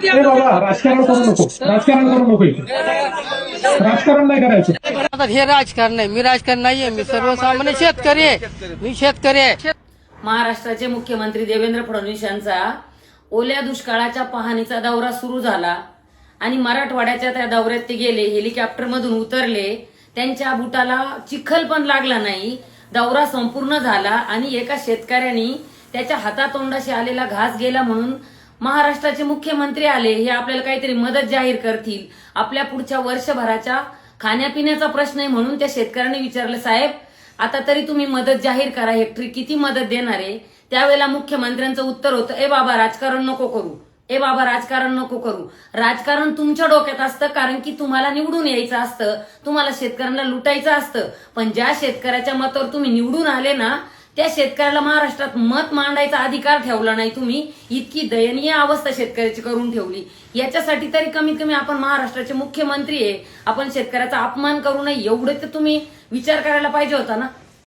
बाबा राजकारण करू नको, राजकारण करू नको इथे. राजकारण नाही करायचं. आता हे राजकारण नाही, मी राजकारण नाहीये, मी सर्वसामान्य शेतकरी आहे, मी शेतकरी आहे. महाराष्ट्राचे मुख्यमंत्री देवेंद्र फडणवीस यांचा ओल्या दुष्काळाच्या पाहणीचा दौरा सुरू झाला आणि मराठवाड्याच्या त्या दौऱ्यात ते गेले, हेलिकॉप्टरमधून उतरले, त्यांच्या बुटाला चिखल पण लागला नाही. दौरा संपूर्ण झाला आणि एका शेतकऱ्यांनी त्याच्या हातातोंडाशी आलेला घास गेला म्हणून महाराष्ट्राचे मुख्यमंत्री आले, हे आपल्याला काहीतरी मदत जाहीर करतील, आपल्या पुढच्या वर्षभराच्या खाण्यापिण्याचा प्रश्न आहे म्हणून त्या शेतकऱ्यांनी विचारलं, साहेब आता तरी तुम्ही मदत जाहीर करा, हेक्टरी किती मदत देणार आहे? त्यावेळेला मुख्यमंत्र्यांचं उत्तर होतं, ए बाबा राजकारण नको करू, ए बाबा राजकारण नको करू. राजकारण तुमच्या डोक्यात असतं, कारण की तुम्हाला निवडून यायचं असतं, तुम्हाला शेतकऱ्यांना लुटायचं असतं. पण ज्या शेतकऱ्याच्या मतावर तुम्ही निवडून आले ना, त्या शेतकऱ्याला महाराष्ट्रात मत मांडायचा अधिकार ठेवला नाही तुम्ही. इतकी दयनीय अवस्था शेतकऱ्याची करून ठेवली. याच्यासाठी तरी कमीत कमी आपण महाराष्ट्राचे मुख्यमंत्री आहे, आपण शेतकऱ्याचा अपमान करू नये एवढे तर तुम्ही विचार करायला पाहिजे होता ना.